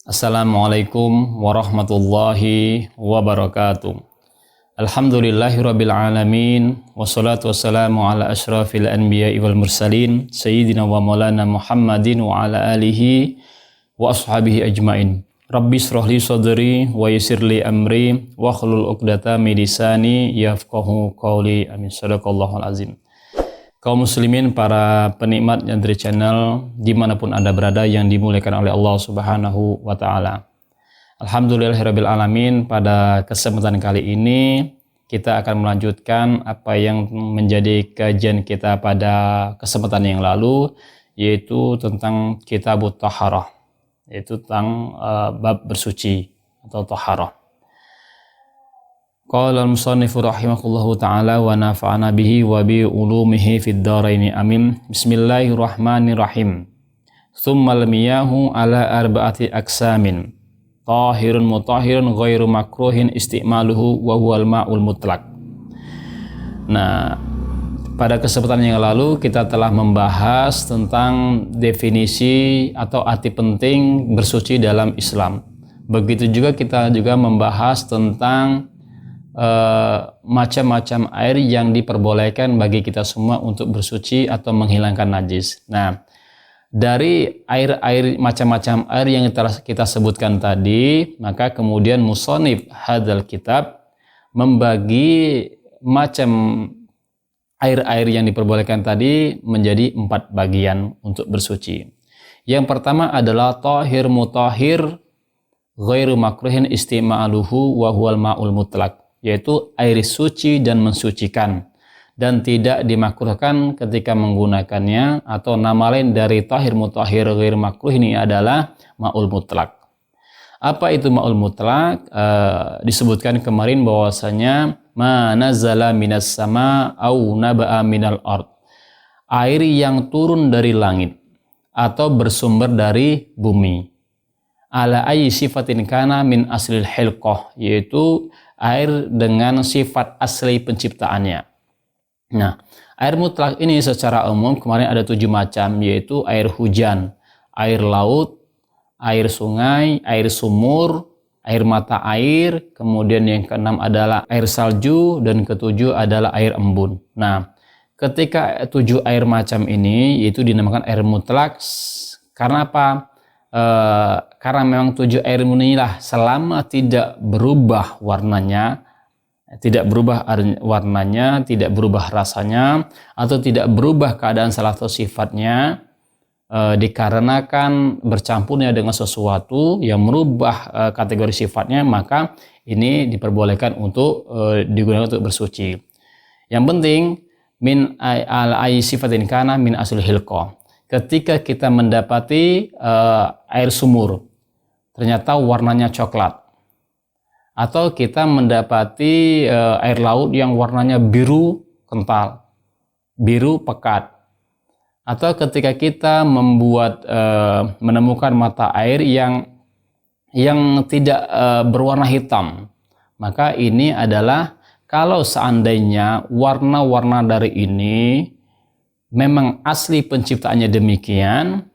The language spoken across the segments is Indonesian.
Assalamualaikum warahmatullahi wabarakatuh. Alhamdulillahirabbil alamin wassalatu wassalamu ala asyrafil anbiya'i wal mursalin sayyidina wa maulana Muhammadin wa ala alihi wa ashabihi ajmain. Rabbi shrah li sadri wa yassir li amri wa hlul 'uqdatam min lisani yafqahu qawli. Amin. Shadaqallahul azim. Kaum muslimin, para penikmat Yandri Channel dimanapun Anda berada yang dimuliakan oleh Allah Subhanahu wa Ta'ala. Alhamdulillahirabbil alamin, pada kesempatan kali ini kita akan melanjutkan apa yang menjadi kajian kita pada kesempatan yang lalu, yaitu tentang Kitabut Thaharah, yaitu tentang bab bersuci atau taharah. Qala al-musannifu rahimahullahu ta'ala wa nafa'ana bihi wa bi ulumihi fid dharaini amin. Bismillahirrahmanirrahim. Tsummal miyahu ala arba'ati aksamin. Tahirun mutahhirun ghairu makruhin isti'maluhu wa huwal ma'ul mutlaq. Nah, pada kesempatan yang lalu kita telah membahas tentang definisi atau arti penting bersuci dalam Islam. Begitu juga kita juga membahas tentang macam-macam air yang diperbolehkan bagi kita semua untuk bersuci atau menghilangkan najis. Nah, dari air-air macam-macam air yang kita sebutkan tadi, maka kemudian musonif hadal kitab membagi macam air-air yang diperbolehkan tadi menjadi 4 bagian untuk bersuci. Yang pertama adalah tahir mutahhir ghairu makruhin istima'aluhu wa huwal ma'ul mutlaq, yaitu air suci dan mensucikan dan tidak dimakruhkan ketika menggunakannya, atau nama lain dari tahir mutahhir ghair makruh ini adalah ma'ul mutlaq. Apa itu ma'ul mutlaq? Disebutkan kemarin bahwasanya ma nazala minas sama au naba'a minal ard, air yang turun dari langit atau bersumber dari bumi, ala ayyi sifatin kana min aslil hilqah, yaitu air dengan sifat asli penciptaannya. Nah, air mutlak ini secara umum kemarin ada 7 macam, yaitu air hujan, air laut, air sungai, air sumur, air mata air, kemudian yang keenam adalah air salju, dan ketujuh adalah air embun. Nah, ketika 7 air macam ini itu dinamakan air mutlak. Karena apa? Karena memang 7 air inilah selama tidak berubah warnanya, tidak berubah rasanya, atau tidak berubah keadaan salah satu sifatnya, dikarenakan bercampurnya dengan sesuatu yang merubah kategori sifatnya, maka ini diperbolehkan untuk digunakan untuk bersuci. Yang penting min al-ayyi sifatin kana min aslil hilqah. Ketika kita mendapati air sumur ternyata warnanya coklat, atau kita mendapati air laut yang warnanya biru kental, biru pekat, atau ketika kita menemukan mata air yang tidak berwarna hitam, maka ini adalah kalau seandainya warna-warna dari ini memang asli penciptaannya demikian,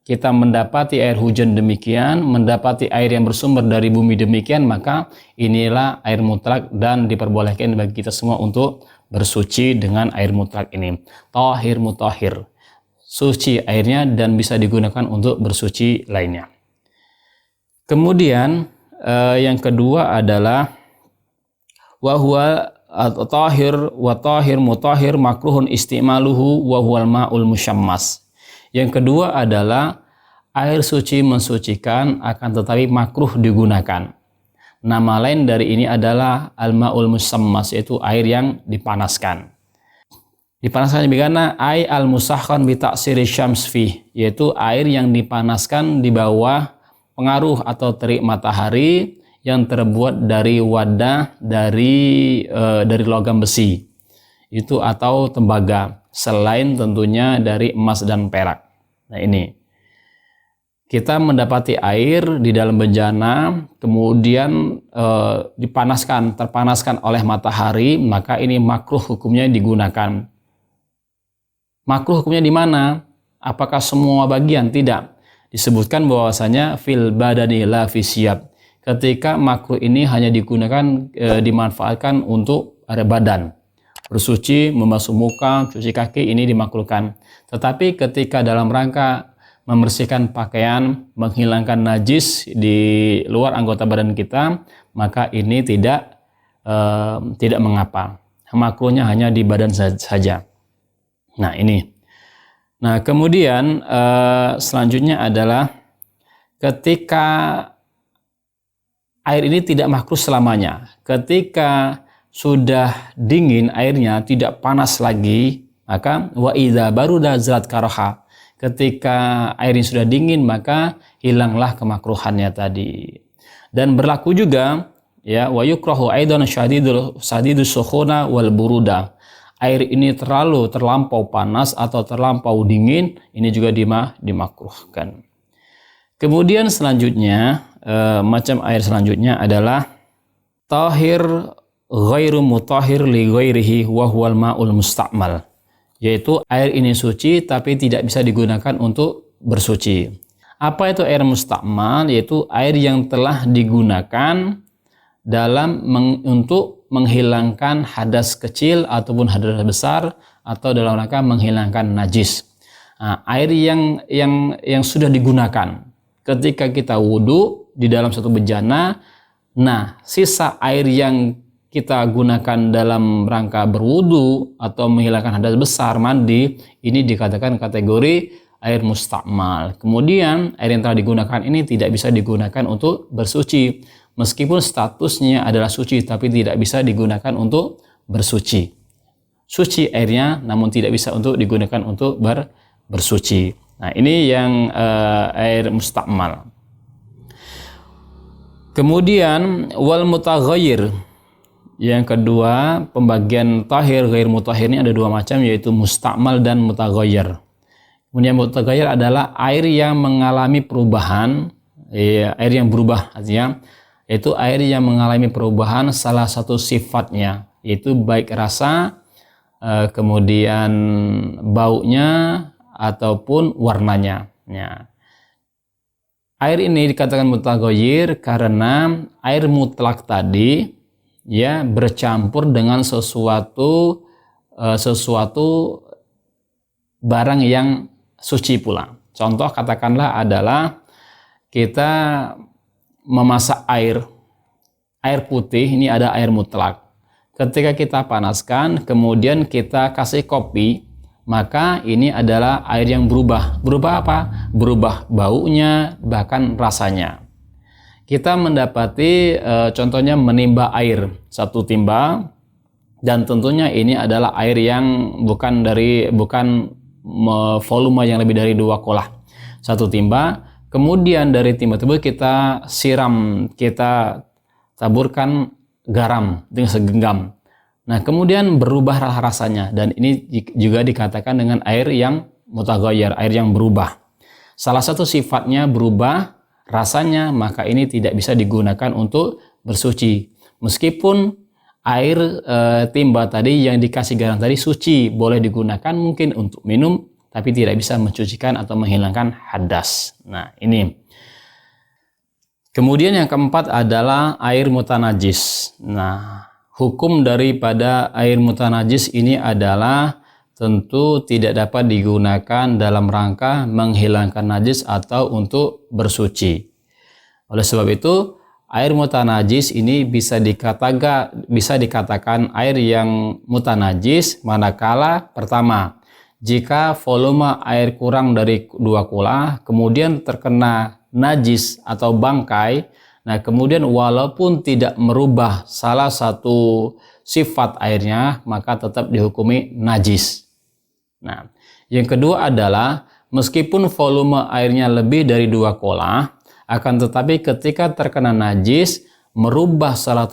kita mendapati air hujan demikian, mendapati air yang bersumber dari bumi demikian, maka inilah air mutlak dan diperbolehkan bagi kita semua untuk bersuci dengan air mutlak ini. Tahir mutahhir, suci airnya dan bisa digunakan untuk bersuci lainnya. Kemudian yang kedua adalah wahwa tahir wa tahir mutahhir makruhun istimaluhu wa huwal ma'ul musyammas. Yang kedua adalah air suci mensucikan akan tetapi makruh digunakan. Nama lain dari ini adalah al-ma'ul musyammas, yaitu air yang dipanaskan. Dipanaskan bagaimana? Ai al-musahkan bi ta'siri syams fi, yaitu air yang dipanaskan di bawah pengaruh atau terik matahari yang terbuat dari wadah dari logam besi itu atau tembaga, selain tentunya dari emas dan perak. Nah, ini kita mendapati air di dalam bejana, kemudian terpanaskan oleh matahari, maka ini makruh hukumnya digunakan. Makruh hukumnya di mana? Apakah semua bagian? Tidak. disebutkan bahwasanya fil badani la fi siyab. Ketika makruh ini hanya digunakan dimanfaatkan untuk area badan. Bersuci, membasuh muka, cuci kaki ini dimakruhkan. Tetapi ketika dalam rangka membersihkan pakaian, menghilangkan najis di luar anggota badan kita, maka ini tidak mengapa. Makruhnya hanya di badan saja. Nah, ini. Nah, kemudian selanjutnya adalah ketika air ini tidak makruh selamanya. Ketika sudah dingin airnya, tidak panas lagi, maka wa idza baruda zalat karaha. Ketika air ini sudah dingin, maka hilanglah kemakruhannya tadi. Dan berlaku juga ya wa yukrahu aidan syadidus sukhuna wal buruda. Air ini terlampau panas atau terlampau dingin, ini juga dimakruhkan. Kemudian selanjutnya macam air selanjutnya adalah tahir ghairu mutahhir li ghairihi wa huwal ma'ul musta'mal, yaitu air ini suci tapi tidak bisa digunakan untuk bersuci. Apa itu air musta'mal? Yaitu air yang telah digunakan untuk menghilangkan hadas kecil ataupun hadas besar atau dalam rangka menghilangkan najis. Nah, air yang sudah digunakan ketika kita wudhu di dalam satu bejana, nah sisa air yang kita gunakan dalam rangka berwudu atau menghilangkan hadas besar, mandi, ini dikatakan kategori air musta'mal. Kemudian air yang telah digunakan ini tidak bisa digunakan untuk bersuci, meskipun statusnya adalah suci tapi tidak bisa digunakan untuk bersuci. Suci airnya namun tidak bisa untuk digunakan untuk bersuci. Nah, ini yang air musta'mal. Kemudian wal mutaghayyir. Yang kedua, pembagian tahir ghair mutahhir ini ada dua macam, yaitu musta'mal dan mutaghayyir. Kemudian mutaghayyir adalah air yang mengalami perubahan, air yang berubah artinya, yaitu air yang mengalami perubahan salah satu sifatnya, yaitu baik rasa, kemudian baunya ataupun warnanya. Ya. Air ini dikatakan mutaghayyir karena air mutlak tadi ya bercampur dengan sesuatu barang yang suci pula. Contoh katakanlah adalah kita memasak air putih, ini ada air mutlak. Ketika kita panaskan, kemudian kita kasih kopi, maka ini adalah air yang berubah. Berubah apa? Berubah baunya, bahkan rasanya. Kita mendapati contohnya menimba air satu timba, dan tentunya ini adalah air yang bukan volume yang lebih dari 2 kolah satu timba. Kemudian dari timba tersebut kita siram, kita taburkan garam dengan segenggam. Nah, kemudian berubah rasanya, dan ini juga dikatakan dengan air yang mutaghayyir, air yang berubah. Salah satu sifatnya berubah rasanya, maka ini tidak bisa digunakan untuk bersuci. Meskipun air timba tadi yang dikasih garam tadi suci, boleh digunakan mungkin untuk minum, tapi tidak bisa mencucikan atau menghilangkan hadas. Nah, ini. Kemudian yang keempat adalah air mutanajis. Nah, hukum daripada air mutanajis ini adalah tentu tidak dapat digunakan dalam rangka menghilangkan najis atau untuk bersuci. Oleh sebab itu, air mutanajis ini bisa dikatakan air yang mutanajis manakala pertama, jika volume air kurang dari 2 kolah, kemudian terkena najis atau bangkai, nah kemudian walaupun tidak merubah salah satu sifat airnya, maka tetap dihukumi najis. Nah, yang kedua adalah meskipun volume airnya lebih dari 2 kolah, akan tetapi ketika terkena najis, merubah salah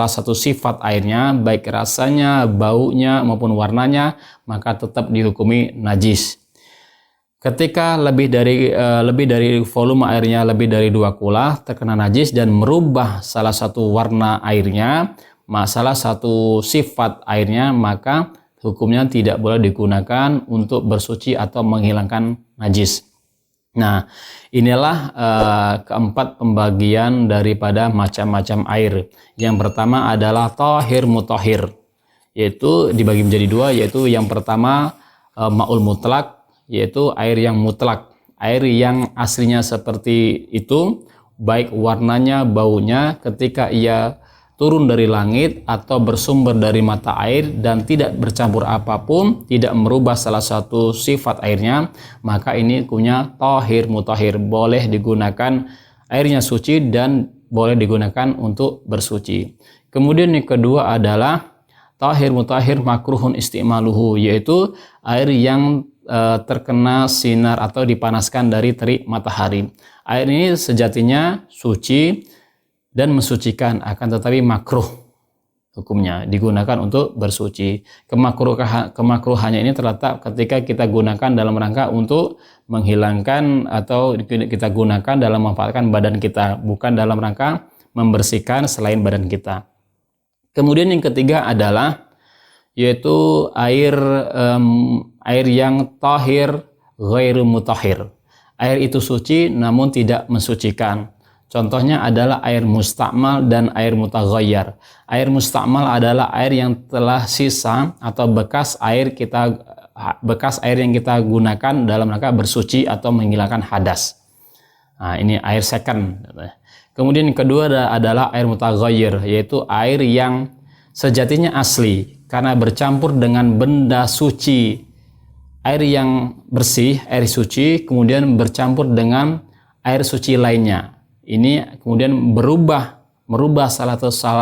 satu sifat airnya, baik rasanya, baunya maupun warnanya, maka tetap dihukumi najis. Ketika lebih dari volume airnya lebih dari 2 kolah terkena najis dan merubah salah satu warna airnya, salah satu sifat airnya, maka hukumnya tidak boleh digunakan untuk bersuci atau menghilangkan najis. Nah, inilah keempat pembagian daripada macam-macam air. Yang pertama adalah tahir mutahhir, yaitu dibagi menjadi dua, yaitu yang pertama ma'ul mutlak, yaitu air yang mutlak, air yang aslinya seperti itu, baik warnanya, baunya, ketika ia turun dari langit atau bersumber dari mata air dan tidak bercampur apapun, tidak merubah salah satu sifat airnya, maka ini hukumnya tahir mutahhir, boleh digunakan, airnya suci dan boleh digunakan untuk bersuci. Kemudian yang kedua adalah tahir mutahhir makruhun istimaluhu, yaitu air yang terkena sinar atau dipanaskan dari terik matahari. Air ini sejatinya suci dan mensucikan, akan tetapi makruh hukumnya digunakan untuk bersuci. Kemakruhannya ini terletak ketika kita gunakan dalam rangka untuk menghilangkan atau kita gunakan dalam memanfaatkan badan kita, bukan dalam rangka membersihkan selain badan kita. Kemudian yang ketiga adalah yaitu air yang tahir ghairu mutahhir. Air itu suci namun tidak mensucikan. Contohnya adalah air mustakmal dan air mutaghayyar. Air mustakmal adalah air yang telah sisa atau bekas air yang kita gunakan dalam rangka bersuci atau menghilangkan hadas. Nah, ini air second. Kemudian yang kedua adalah air mutaghayyir, yaitu air yang sejatinya asli karena bercampur dengan benda suci. Air yang bersih, air suci, kemudian bercampur dengan air suci lainnya. Ini kemudian merubah salah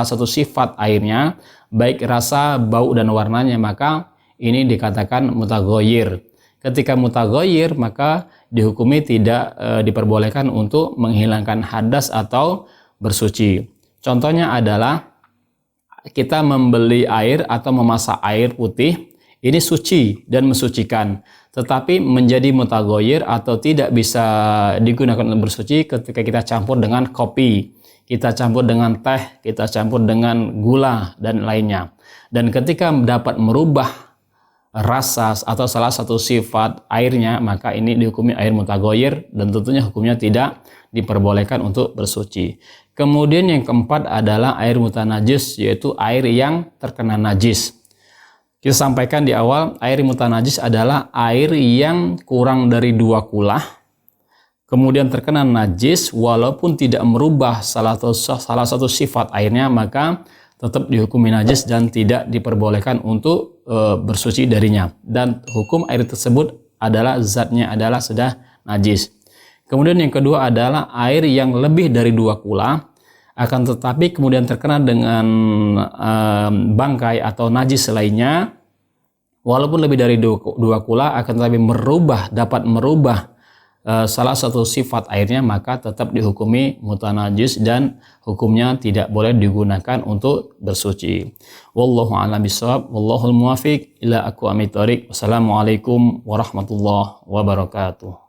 satu sifat airnya, baik rasa, bau, dan warnanya, maka ini dikatakan mutaghayyir. Ketika mutaghayyir, maka dihukumi tidak diperbolehkan untuk menghilangkan hadas atau bersuci. Contohnya adalah kita membeli air atau memasak air putih, ini suci dan mensucikan, tetapi menjadi mutaghayyir atau tidak bisa digunakan untuk bersuci ketika kita campur dengan kopi, kita campur dengan teh, kita campur dengan gula dan lainnya. Dan ketika dapat merubah rasa atau salah satu sifat airnya, maka ini dihukumi air mutaghayyir dan tentunya hukumnya tidak diperbolehkan untuk bersuci. Kemudian yang keempat adalah air mutanajis, yaitu air yang terkena najis. Kita sampaikan di awal, air mutanajis adalah air yang kurang dari 2 kulah, kemudian terkena najis, walaupun tidak merubah salah satu sifat airnya, maka tetap dihukumi najis dan tidak diperbolehkan untuk bersuci darinya. Dan hukum air tersebut adalah zatnya adalah sudah najis. Kemudian yang kedua adalah air yang lebih dari 2 kulah, akan tetapi kemudian terkena dengan bangkai atau najis lainnya, walaupun lebih dari 2 kulah, akan tetapi dapat merubah salah satu sifat airnya, maka tetap dihukumi mutanajis dan hukumnya tidak boleh digunakan untuk bersuci. Wallahu a'lam bishawab, wallahul muwafiq ila aqwamit thoriq. Wassalamualaikum warahmatullahi wabarakatuh.